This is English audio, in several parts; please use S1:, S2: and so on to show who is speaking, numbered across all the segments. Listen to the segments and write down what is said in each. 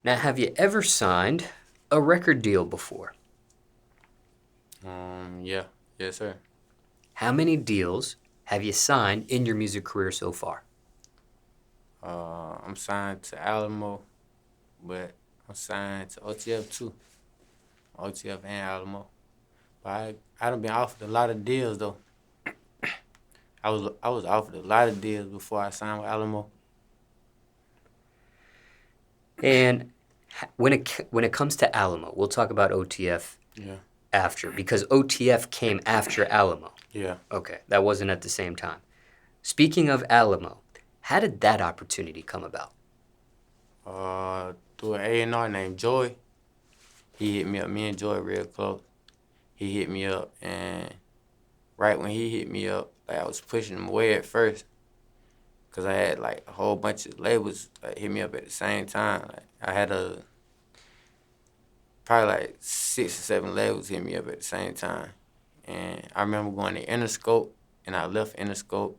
S1: Now, have you ever signed a record deal before?
S2: Yeah, yes, sir.
S1: How many deals have you signed in your music career so far?
S2: I'm signed to Alamo, but I'm signed to OTF too. OTF and Alamo. But I done been offered a lot of deals though. I was offered a lot of deals before I signed with Alamo.
S1: And when it comes to Alamo, we'll talk about OTF
S2: Yeah,
S1: after because OTF came after Alamo.
S2: yeah.
S1: Okay, that wasn't at the same time. Speaking of Alamo, how did that opportunity come about?
S2: Through an A&R named Joy. He hit me up. Me and Joy real close. He hit me up, and right when he hit me up, like I was pushing him away at first, cause I had like a whole bunch of labels like hit me up at the same time. Like I had probably like 6 or 7 labels hit me up at the same time. And I remember going to Interscope, and I left Interscope.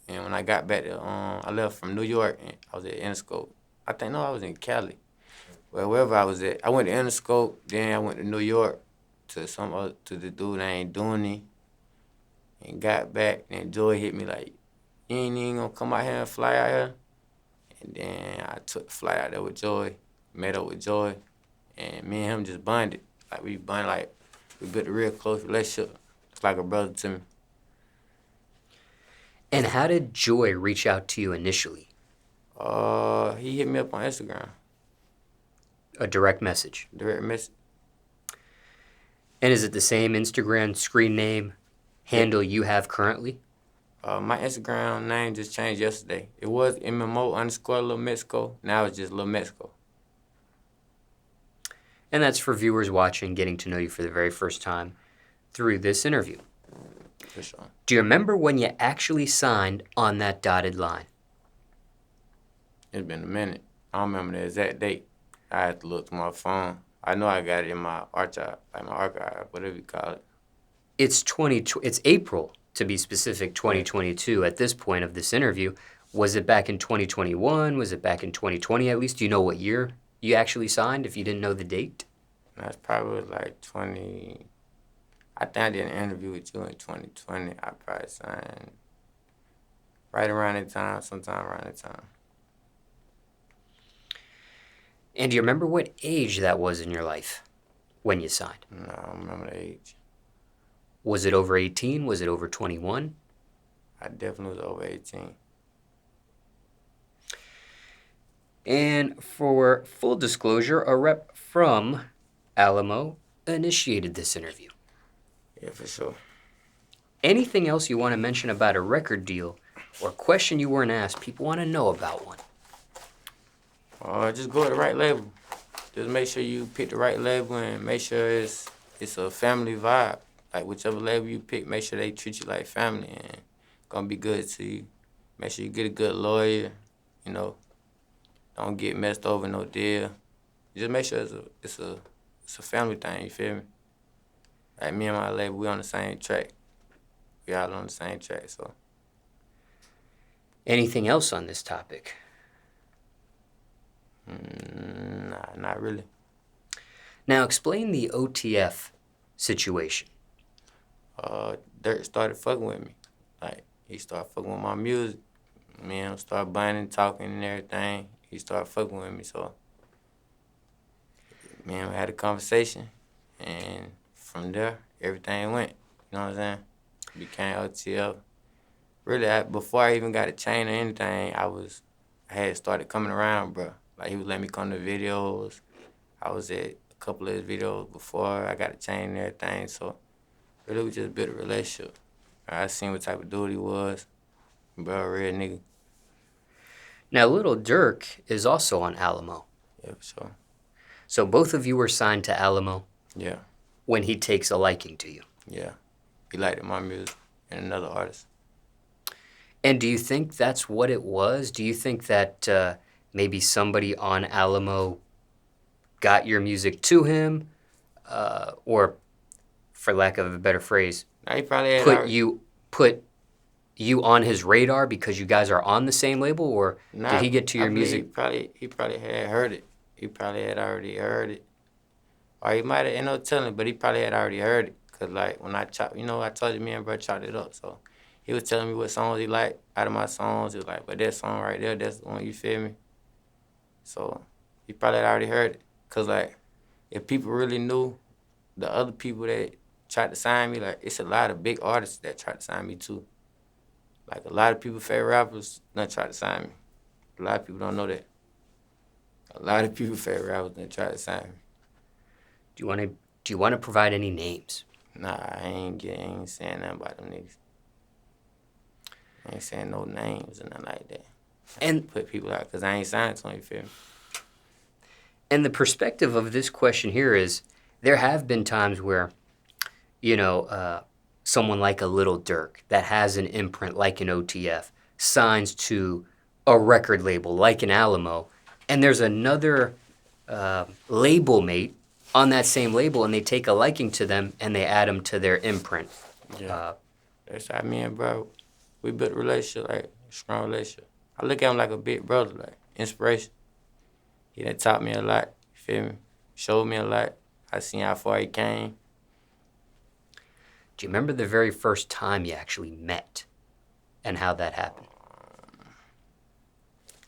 S2: And when I got back to, I left from New York, and I was at Interscope. I think, no, I was in Cali. Well, wherever I was at. I went to Interscope, then I went to New York to the dude named Dooney, and got back, and Joy hit me like, you ain't even gonna come out here and fly out here? And then I took the flight out there with Joy, met up with Joy, and me and him just bonded. Like we bonded, like we built a real close relationship. It's like a brother to me.
S1: And how did Joy reach out to you initially?
S2: He hit me up on Instagram,
S1: A direct message.
S2: direct message.
S1: And is it the same Instagram screen name handle you have currently?
S2: My Instagram name just changed yesterday. It was MMO Lil Mexico. Now it's just Lil Mexico.
S1: And that's for viewers watching, getting to know you for the very first time through this interview.
S2: For sure.
S1: Do you remember when you actually signed on that dotted line?
S2: It's been a minute. I don't remember the exact date. I had to look through my phone. I know I got it in my archive, like my archive, whatever you call it.
S1: It's April, to be specific, 2022 at this point of this interview. Was it back in 2021? Was it back in 2020 at least? Do you know what year you actually signed if you didn't know the date?
S2: That's probably like 20. I think I did an interview with you in 2020. I probably signed right around that time, sometime around that time.
S1: And do you remember what age that was in your life when you signed?
S2: No, I don't remember the age.
S1: Was it over 18? Was it over 21?
S2: I definitely was over 18.
S1: And for full disclosure, a rep from Alamo initiated this interview.
S2: Yeah, for sure.
S1: Anything else you want to mention about a record deal or question you weren't asked, people want to know about one?
S2: Just go with the right label. Just make sure you pick the right label and make sure it's a family vibe. Like whichever label you pick, make sure they treat you like family and gonna be good to you. Make sure you get a good lawyer. You know, don't get messed over no deal. Just make sure it's a family thing. You feel me? Like me and my label, we on the same track. We all on the same track. So
S1: Anything else on this topic?
S2: nah, not really.
S1: Now explain the OTF situation.
S2: Durk started fucking with me. Like he started fucking with my music. Me and him started bonding, talking and everything. He started fucking with me, so me and him had a conversation, and from there everything went. You know what I'm saying? Became OTF. Really, before I even got a chain or anything, I had started coming around, bro. Like he was letting me come to videos. I was at a couple of his videos before I got a chain and everything, so really we just built a relationship. I seen what type of dude he was. Bro, a real nigga.
S1: Now, Lil Durk is also on Alamo.
S2: Yeah, for sure.
S1: So both of you were signed to Alamo
S2: Yeah,
S1: when he takes a liking to you.
S2: yeah. He liked my music and another artist.
S1: And do you think that's what it was? Do you think that maybe somebody on Alamo got your music to him? Or, for lack of a better phrase,
S2: Now he probably had
S1: put you on his radar because you guys are on the same label? Or did he get to
S2: I
S1: your
S2: believe
S1: music?
S2: he probably had heard it. he probably had already heard it. Or he might have ended up telling, but he probably had already heard it. Because, like, when I chopped, I told you me and bro chopped it up. So he was telling me what songs he liked out of my songs. He was like, but that song right there, that's the one, you feel me? So he probably had already heard it. Because, like, if people really knew the other people that tried to sign me, like, it's a lot of big artists that tried to sign me, too. Like, a lot of people, favorite rappers, done tried to sign me. A lot of people don't know that. A lot of people, favorite rappers, done tried to sign me.
S1: Do you want to provide any names?
S2: Nah, I ain't saying nothing about them niggas. I ain't saying no names or nothing like that.
S1: And
S2: put people out because I ain't signed to them, you feel me?
S1: And the perspective of this question here is there have been times where, someone like a Lil Durk that has an imprint like an OTF signs to a record label like an Alamo, and there's another label mate on that same label, and they take a liking to them and they add them to their imprint.
S2: Yeah. That's how me and bro, we built a relationship, like a strong relationship. I look at him like a big brother, like inspiration. He done taught me a lot, you feel me? Showed me a lot. I seen how far he came.
S1: Do you remember the very first time you actually met and how that happened?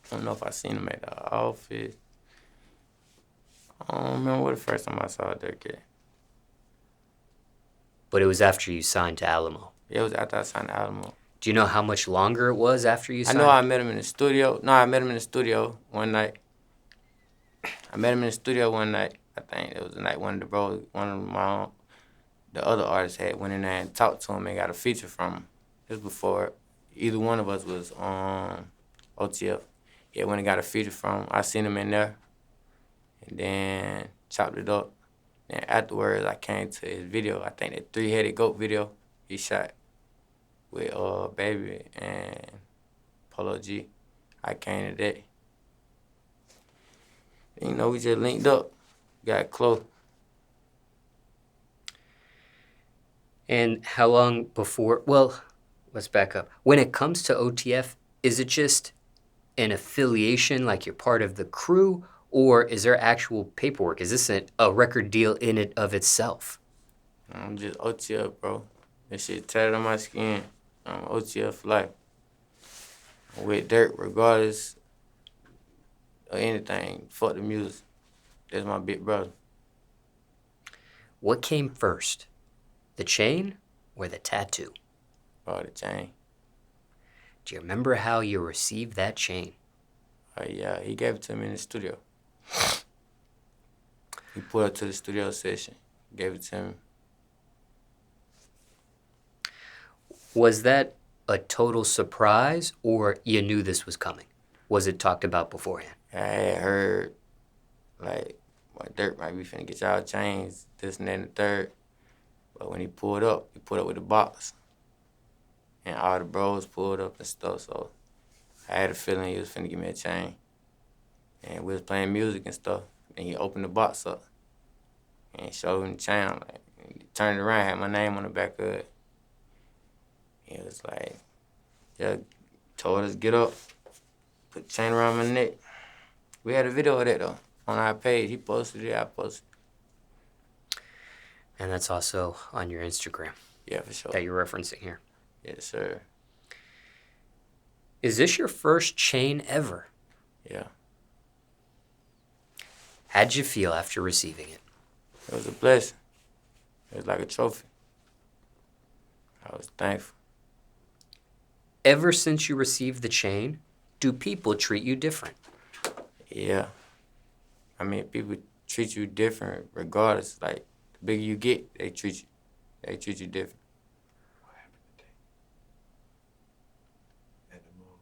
S2: I don't know if I seen him at the office. I don't remember what the first time I saw Durk at.
S1: But it was after you signed to Alamo.
S2: Yeah, it was after I signed to Alamo.
S1: Do you know how much longer it was after you signed?
S2: I know I met him in the studio. No, I met him in the studio one night. I met him in the studio one night. I think it was the night one of the bros, the other artists had went in there and talked to him and got a feature from him. This was before either one of us was on OTF. Yeah, when he got a feature from him, I seen him in there and then chopped it up. And afterwards, I came to his video. I think that Three-Headed Goat video he shot with Baby and Polo G. I came to that. We just linked up, got close.
S1: And how long before? Well, let's back up. When it comes to OTF, is it just an affiliation, like you're part of the crew, or is there actual paperwork? Is this a record deal in it of itself?
S2: I'm just OTF, bro. That shit tatted on my skin. I'm OTF for life. I'm with Durk regardless of anything. Fuck the music. That's my big brother.
S1: What came first, the chain or the tattoo?
S2: Oh, the chain.
S1: Do you remember how you received that chain?
S2: Oh, yeah. He gave it to me in the studio. He pulled up to the studio session, gave it to me.
S1: Was that a total surprise, or you knew this was coming? Was it talked about beforehand?
S2: I had heard, like, Durk might be finna get y'all chains, this and that and the third. But when he pulled up with the box. And all the bros pulled up and stuff, so I had a feeling he was finna give me a chain. And we was playing music and stuff, and he opened the box up and showed me the chain. I'm like, he turned it around, had my name on the back of it. He was like, yeah, told us get up, put the chain around my neck. We had a video of that though, on our page. He posted it, I posted it.
S1: And that's also on your Instagram.
S2: Yeah, for sure.
S1: That you're referencing here.
S2: Yes, sir.
S1: Is this your first chain ever?
S2: Yeah.
S1: How'd you feel after receiving it?
S2: It was a blessing. It was like a trophy. I was thankful.
S1: Ever since you received the chain, do people treat you different?
S2: Yeah. I mean, people treat you different regardless. Like, the bigger you get, they treat you different.
S3: What happened today? At the mall.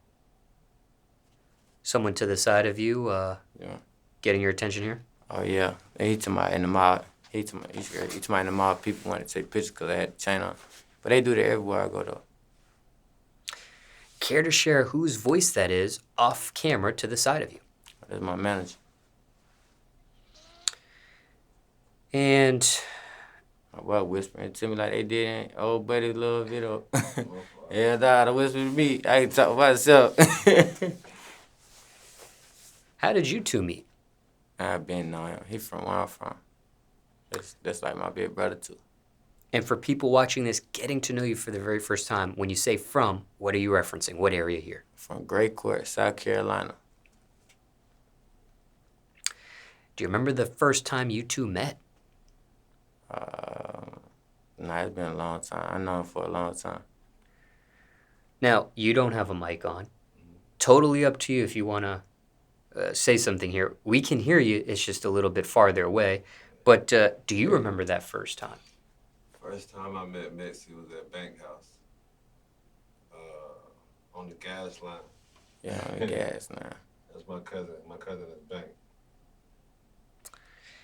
S1: Someone to the side of you
S2: Yeah.
S1: getting your attention here?
S2: Oh, yeah. He told me in the mall. He told me in the mall people wanted to take pictures because I had the chain on. But they do that everywhere I go, though.
S1: Care to share whose voice that is off camera to the side of you?
S2: That's my manager.
S1: And
S2: My boy whispering to me like they did in old buddy little video. Yeah, nah, they whisper to me. I can talk about myself.
S1: how did you two meet?
S2: I've been knowing him. He from where I'm from. That's like my big brother too.
S1: And for people watching this, getting to know you for the very first time, when you say from, what are you referencing? What area here?
S2: From Gray Court, South Carolina.
S1: Do you remember the first time you two met?
S2: Nah, it's been a long time. I know him for a long time.
S1: Now, you don't have a mic on. Totally up to you if you want to say something here. We can hear you. It's just a little bit farther away. But do you remember that first time?
S3: First time I met Mexi was at Bank House. On the gas line.
S2: Yeah, on the gas now.
S3: That's my cousin. My cousin is Bank.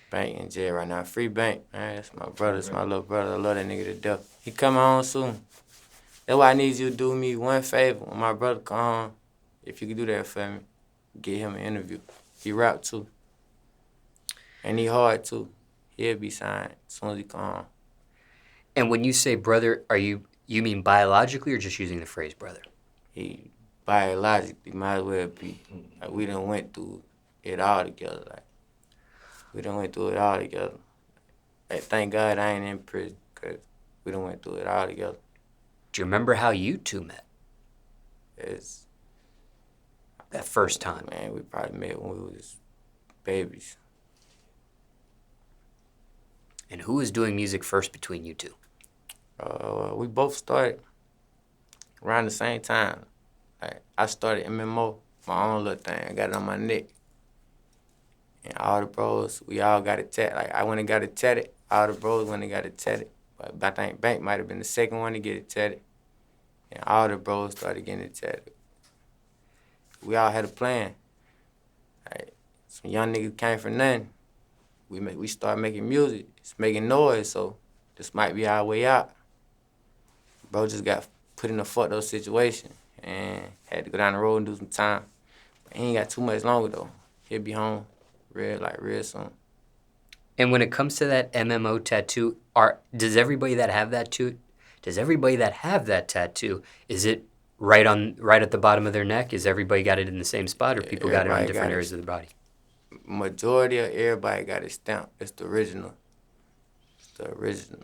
S2: Bank in jail right now. Free Bank. Man, that's my brother. That's my little brother. I love that nigga to death. He coming home soon. That's why I need you to do me one favor. When my brother come home, if you could do that for me, get him an interview. He rap too. And he hard too. He'll be signed as soon as he come home.
S1: And when you say brother, you mean biologically or just using the phrase brother?
S2: He biologically might as well be. Like, we done went through it all together. Like, we done went through it all together. Like, thank God I ain't in prison, because we done went through it all together.
S1: Do you remember how you two met?
S2: It's
S1: That first time?
S2: Man, we probably met when we was babies.
S1: And who was doing music first between you two?
S2: We both started around the same time. Like, I started MMO, my own little thing. I got it on my neck. And all the bros, we all got it tatted. Like, I went and got it tatted. All the bros went and got it tatted. But I think Bank might have been the second one to get it tatted. And all the bros started getting it tatted. We all had a plan. Like, some young niggas came from nothing. We started making music. It's making noise, so this might be our way out. Bro just got put in a fucked up situation and had to go down the road and do some time. But he ain't got too much longer though. He'll be home real soon.
S1: And when it comes to that MMO tattoo, does everybody that have that tattoo, is it right at the bottom of their neck? Is everybody got it in the same spot, or people got it on different areas of the body?
S2: Majority of everybody got it stamped. It's the original. It's the original.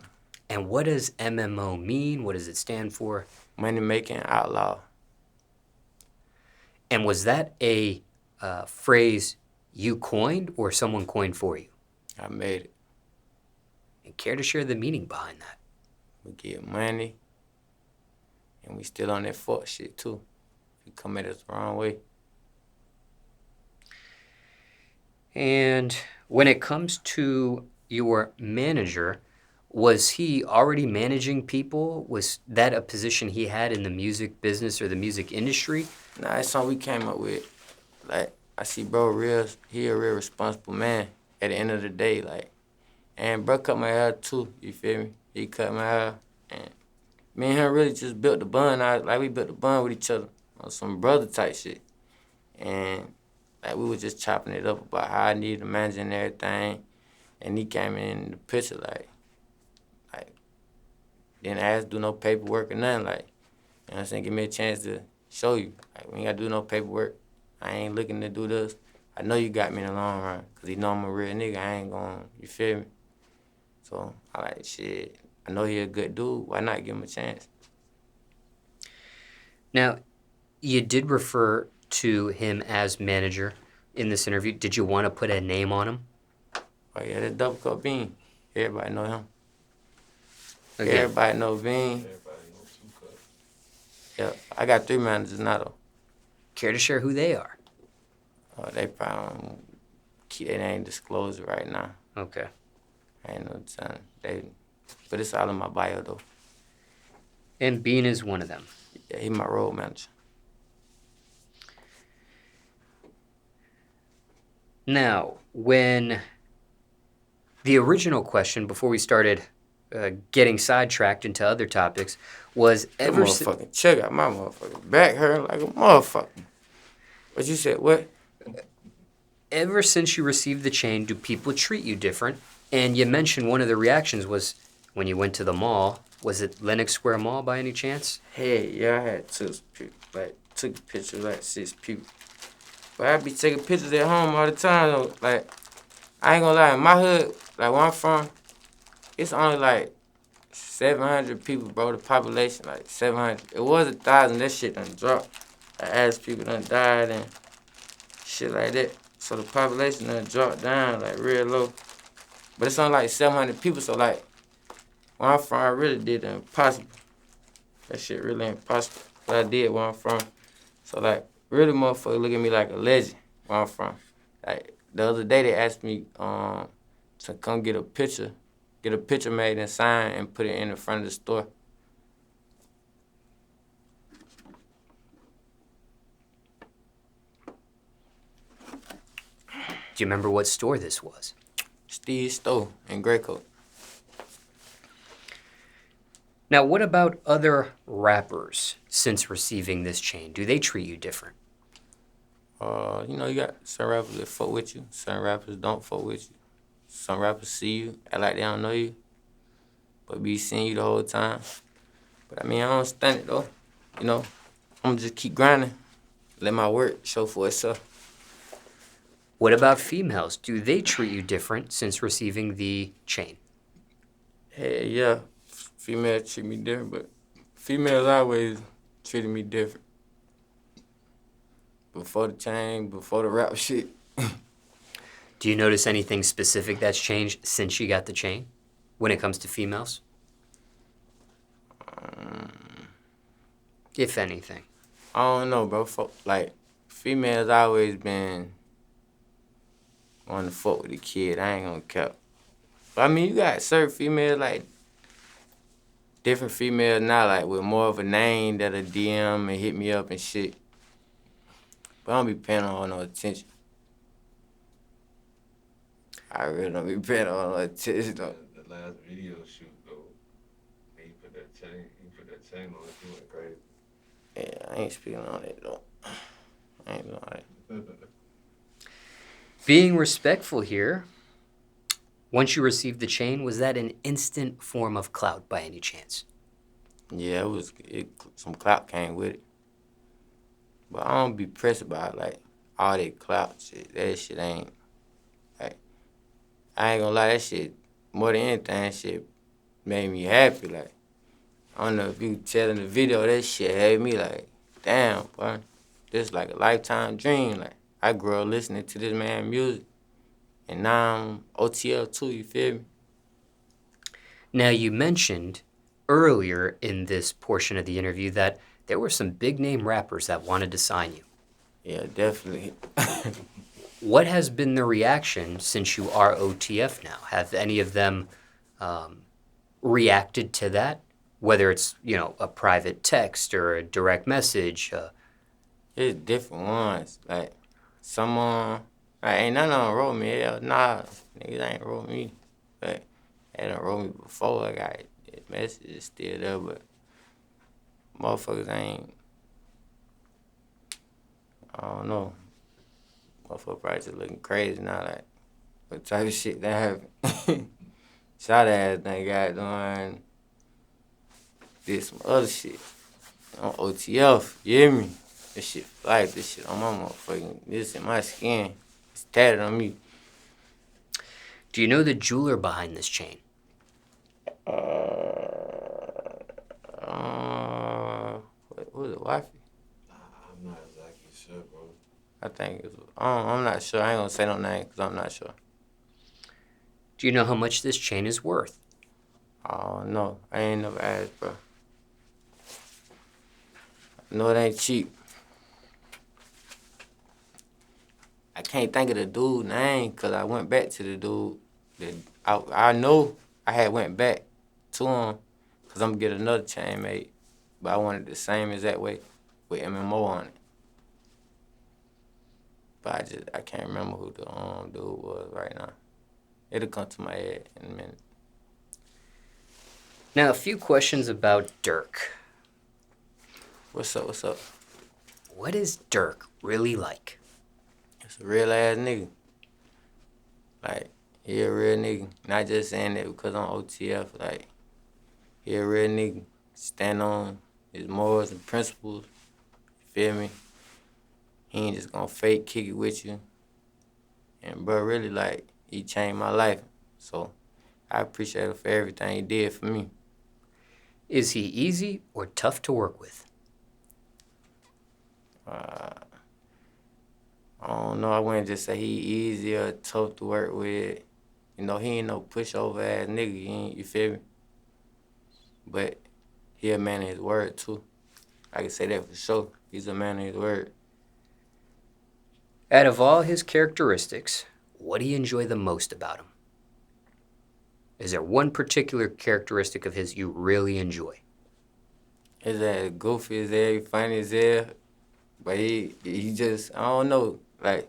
S1: And what does MMO mean? What does it stand for?
S2: Money making outlaw.
S1: And was that a phrase you coined or someone coined for you?
S2: I made it.
S1: And care to share the meaning behind that?
S2: We get money, and we still on that fuck shit too. If you come at us the wrong way.
S1: And when it comes to your manager, was he already managing people? Was that a position he had in the music business or the music industry?
S2: Nah, it's something we came up with. Like, I see bro he a real responsible man at the end of the day, like. And bro cut my hair too, you feel me? He cut my hair, and me and him really just built the bond. We built the bond with each other on some brother type shit. And like, we was just chopping it up about how I needed a manager and everything. And he came in the picture like, didn't ask, do no paperwork or nothing. Like, you know what I'm saying? Give me a chance to show you. Like, we ain't got to do no paperwork. I ain't looking to do this. I know you got me in the long run, because he know I'm a real nigga. I ain't going, you feel me? So, I like, shit, I know he a good dude. Why not give him a chance?
S1: Now, you did refer to him as manager in this interview. Did you want to put a name on him?
S2: Oh, yeah, that Double Cup Bean. Everybody know him.
S1: Okay.
S2: Everybody know Bean.
S3: Everybody knows 2 Cup.
S2: Yeah, I got 3 managers now, though.
S1: Care to share who they are?
S2: They probably don't keep their name disclosed right now.
S1: Okay.
S2: I ain't no telling. But it's all in my bio, though.
S1: And Bean is one of them.
S2: Yeah, he my road manager.
S1: Now, when the original question, before we started getting sidetracked into other topics, was
S2: Check out my motherfucking back hurt like a motherfucker. What you said, what?
S1: Ever since you received the chain, do people treat you different? And you mentioned one of the reactions was when you went to the mall. Was it Lenox Square Mall by any chance?
S2: Hey, yeah, I had took pictures like 6 people. But I be taking pictures at home all the time though. Like, I ain't gonna lie, in my hood, like where I'm from, it's only like 700 people, bro. The population, like 700. It was 1,000. That shit done dropped. I asked people done died and shit like that. So the population done dropped down, like real low. But it's only like 700 people, so like where I'm from, I really did the impossible. That shit really impossible. What I did where I'm from. So like, really motherfucker look at me like a legend where I'm from. Like, the other day they asked me to come get a picture made and signed and put it in the front of the store.
S1: Do you remember what store this was?
S2: Steve's store in Greycoat.
S1: Now, what about other rappers since receiving this chain? Do they treat you different?
S2: You know, you got some rappers that fuck with you, some rappers don't fuck with you. Some rappers see you, act like they don't know you, but be seeing you the whole time. But I mean, I don't stand it though. You know, I'm gonna just keep grinding, let my work show for itself.
S1: What about females? Do they treat you different since receiving the chain?
S2: Hey, yeah, females treat me different, but females always treated me different. Before the chain, before the rap shit.
S1: Do you notice anything specific that's changed since you got the chain when it comes to females? If anything.
S2: I don't know, bro. Like, females always been wanting to fuck with the kid. I ain't gonna cap. But I mean, you got certain females, like, different females now, like, with more of a name that'll DM and hit me up and shit. But I don't be paying on no attention. I really don't be paying on no attention, though.
S3: The last video shoot, though, he put that chain on it, he went crazy.
S2: Yeah, I ain't speaking on it, though. I ain't doing it.
S1: Being respectful here, once you received the chain, was that an instant form of clout by any chance?
S2: Yeah, some clout came with it. But I don't be pressed about, like, all that clout shit. That shit ain't, like, I ain't gonna lie, that shit, more than anything, shit made me happy. Like, I don't know if you tell in the video, that shit had me like, damn, boy, this like a lifetime dream. Like, I grew up listening to this man's music, and now I'm OTL too, you feel me?
S1: Now, you mentioned earlier in this portion of the interview that there were some big name rappers that wanted to sign you.
S2: Yeah, definitely.
S1: What has been the reaction since you are OTF now? Have any of them reacted to that? Whether it's, a private text or a direct message?
S2: It's different ones. Like, someone, like, ain't none of them wrote me. Hell, nah, niggas ain't wrote me. But they done wrote me before. I got messages still there, but motherfuckers ain't, I don't know. Motherfuckers probably just looking crazy now, like, what type of shit that happened? Shawty ass done got doing, did some other shit on OTF, you hear me? This shit like this shit on my motherfucking, this in my skin. It's tatted on me.
S1: Do you know the jeweler behind this chain?
S2: What was it, wifey?
S3: I'm not exactly sure, bro.
S2: I think it was, I'm not sure. I ain't gonna say no name because I'm not sure.
S1: Do you know how much this chain is worth?
S2: Oh, no. I ain't never asked, bro. No, it ain't cheap. I can't think of the dude's name because I went back to the dude. I know I had went back to him because I'm going to get another chain made. But I wanted the same exact way with MMO on it. But I can't remember who the dude was right now. It'll come to my head in a minute.
S1: Now, a few questions about Durk.
S2: What's up?
S1: What is Durk really like?
S2: It's a real ass nigga. Like, he a real nigga. Not just saying that because I'm OTF. Like, he a real nigga. Stand on his morals and principles. Feel me? He ain't just gonna fake kick it with you. And bro, really, like, he changed my life. So I appreciate him for everything he did for me.
S1: Is he easy or tough to work with?
S2: I don't know. I wouldn't just say he easy or tough to work with. You know, he ain't no pushover ass nigga. You feel me? But he a man of his word too. I can say that for sure. He's a man of his word.
S1: Out of all his characteristics, what do you enjoy the most about him? Is there one particular characteristic of his you really enjoy?
S2: His ass goofy as hell, he funny as hell. But he just, I don't know. Like,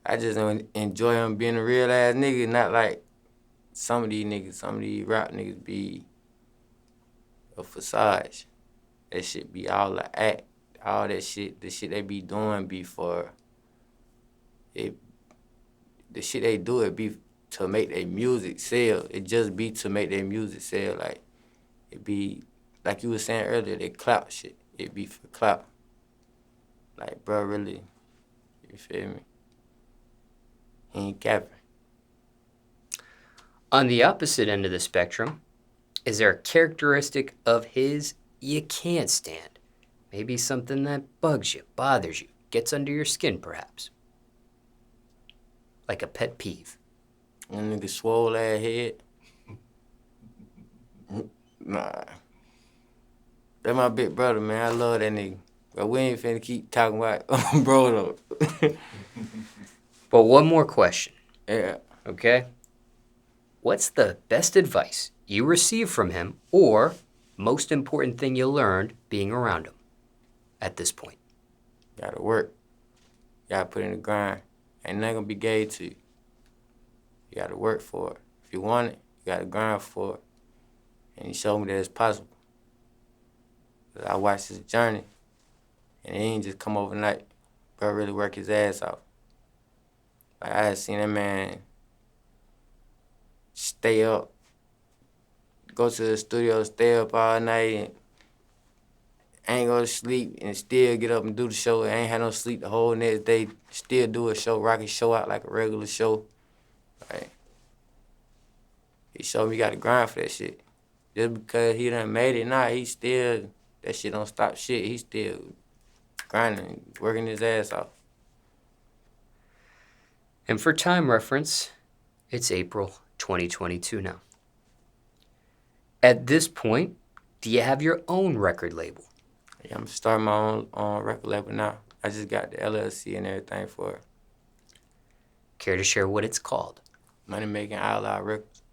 S2: I just enjoy him being a real ass nigga, not like some of these rap niggas be a facade. That shit be all the act. All that shit, the shit they be doing be for it. The shit they do, it be to make their music sell. It just be to make their music sell. Like, it be, like you was saying earlier, that clout shit. It be for clout. Like, bro, really, you feel me? He ain't capping.
S1: On the opposite end of the spectrum, is there a characteristic of his you can't stand? Maybe something that bugs you, bothers you, gets under your skin perhaps? Like a pet peeve.
S2: That nigga swole ass head. Nah. That's my big brother, man. I love that nigga. But we ain't finna keep talking about bro though.
S1: But one more question,
S2: Yeah.
S1: okay? What's the best advice you received from him or most important thing you learned being around him at this point?
S2: Gotta work. Gotta put in the grind. Ain't nothing gonna be gave to you. You gotta work for it. If you want it, you gotta grind for it. And he showed me that it's possible. I watched his journey, and it ain't just come overnight. Bro really work his ass off. Like, I had seen that man stay up, go to the studio, stay up all night, and ain't go to sleep, and still get up and do the show. Ain't had no sleep the whole next day. Still do a show, rock his show out like a regular show. Like, he showed me you gotta grind for that shit. Just because he done made it, he still, that shit don't stop shit. He still grinding, working his ass off.
S1: And for time reference, it's April 2022 now. At this point, do you have your own record label?
S2: Yeah, I'm starting my own record label now. I just got the LLC and everything for it.
S1: Care to share what it's called?
S2: Money Making Out Loud Records.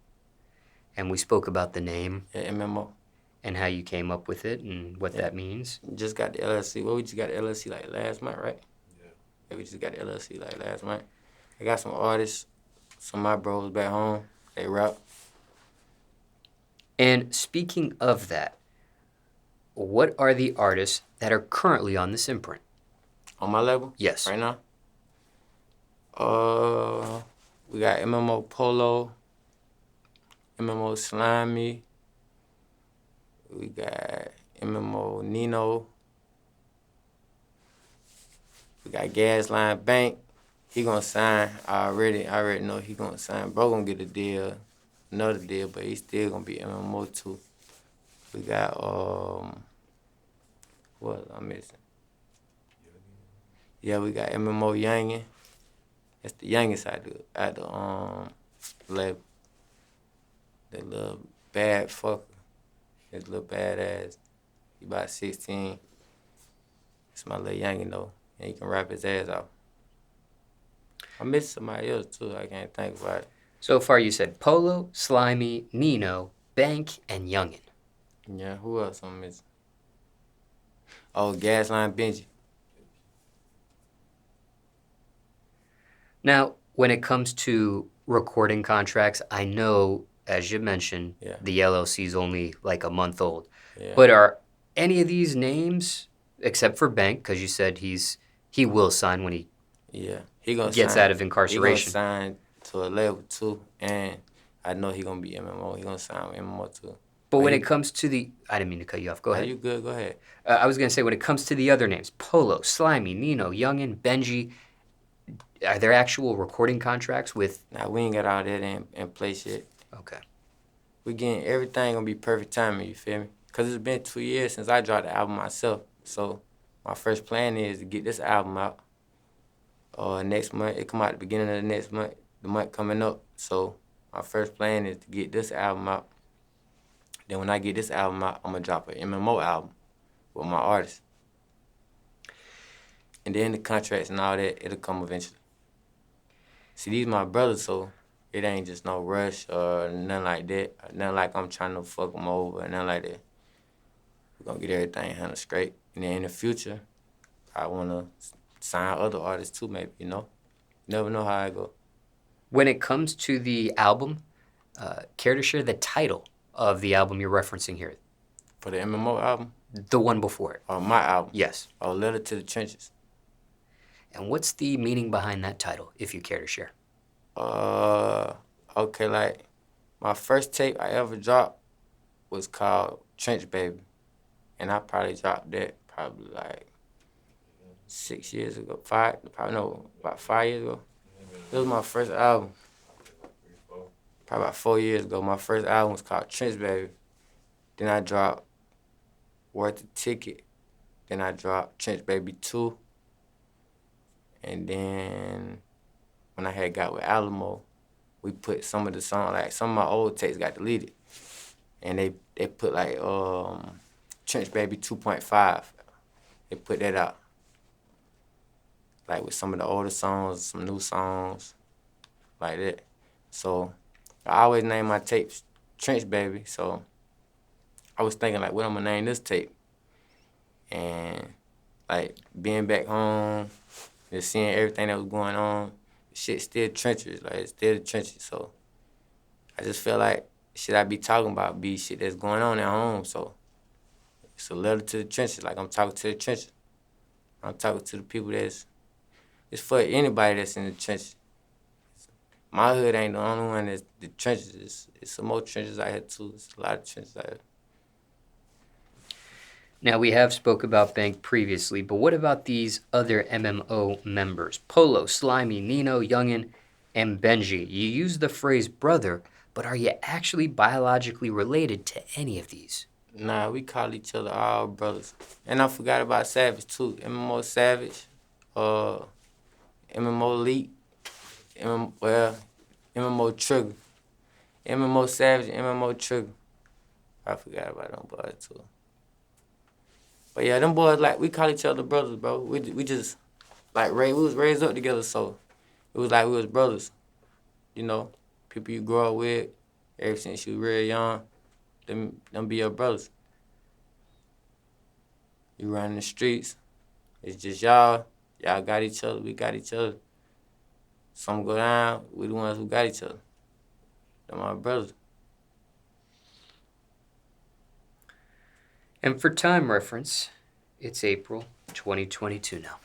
S1: And we spoke about the name.
S2: Yeah, MMO.
S1: And how you came up with it and what that means.
S2: Just got the LLC. Well, we just got the LLC like last month, right?
S3: Yeah.
S2: We just got the LLC like last month. I got some artists, some of my bros back home. They rap.
S1: And speaking of that, what are the artists that are currently on this imprint?
S2: On my label?
S1: Yes.
S2: Right now? We got MMO Polo, MMO Slimy, we got MMO Nino, we got Gasline Bank. He gonna sign. I already know he gonna sign. Bro gonna get a deal, another deal, but he still gonna be MMO too. We got what I'm missing? Yeah, we got MMO Youngin. That's the youngest at the label. That little bad fucker. That little badass. He about 16. It's my little youngin though, and he can rap his ass off. I miss somebody else too. I can't think about it.
S1: So far you said Polo, Slimy, Nino, Bank, and Youngin.
S2: Yeah, who else I'm missing? Oh, Gasline Benji.
S1: Now, when it comes to recording contracts, I know, as you mentioned, the LLC is only like a month old.
S2: Yeah.
S1: But are any of these names, except for Bank, because you said he will sign when he gets out of incarceration.
S2: He gonna sign to a label too, and I know he gonna be MMO. He gonna sign with MMO too.
S1: But when it comes to the, I didn't mean to cut you off. Go ahead.
S2: You good? Go ahead.
S1: I was gonna say when it comes to the other names, Polo, Slimy, Nino, Youngin, Benji, Are there actual recording contracts with?
S2: Now we ain't got all that in place yet.
S1: Okay.
S2: We getting everything gonna be perfect timing. You feel me? Cause it's been 2 years since I dropped the album myself. So my first plan is to get this album out. Next month it come out the beginning of the next month, the month coming up. So my first plan is to get this album out. Then when I get this album out, I'm gonna drop an MMO album with my artist. And then the contracts and all that, it'll come eventually. See, these my brothers, so it ain't just no rush or nothing like that. Or nothing like I'm trying to fuck them over or nothing like that. We're gonna get everything handled straight. And then in the future, I wanna sign other artists too, maybe, you know? Never know how I go.
S1: When it comes to the album, care to share the title of the album you're referencing here?
S2: For the MMO album?
S1: The one before it.
S2: Or my album?
S1: Yes.
S2: Or Letter to the Trenches.
S1: And what's the meaning behind that title, if you care to share?
S2: Okay, like, my first tape I ever dropped was called Trench Baby. And I probably dropped that probably like 6 years ago, about 5 years ago. It was my first album. Probably about 4 years ago. My first album was called Trench Baby. Then I dropped Worth a Ticket. Then I dropped Trench Baby 2. And then when I had got with Alamo, we put some of the songs, like some of my old tapes got deleted. And they put like Trench Baby 2.5. They put that out. Like with some of the older songs, some new songs, like that. So I always name my tapes Trench Baby. So I was thinking like, what I'm gonna name this tape? And like being back home, just seeing everything that was going on, shit still trenches, like it's still the trenches. So I just feel like shit I be talking about be shit that's going on at home. So it's a letter to the trenches, like I'm talking to the trenches. I'm talking to the people it's for anybody that's in the trenches. My hood ain't the only one that's the trenches. It's some more trenches out here too. It's a lot of trenches out here.
S1: Now, we have spoke about Bank previously, but what about these other MMO members? Polo, Slimy, Nino, Youngin, and Benji. You use the phrase brother, but are you actually biologically related to any of these?
S2: Nah, we call each other all brothers. And I forgot about Savage too. MMO Savage, MMO Elite, MMO Trigger. MMO Savage, MMO Trigger. I forgot about them boys too. But yeah, them boys, like, we call each other brothers, bro. We just, like, we was raised up together, so it was like we was brothers. You know, people you grow up with, ever since you real young, them be your brothers. You run the streets, it's just y'all got each other, we got each other. Something go down, we the ones who got each other. They're my brothers.
S1: And for time reference, it's April 2022 now.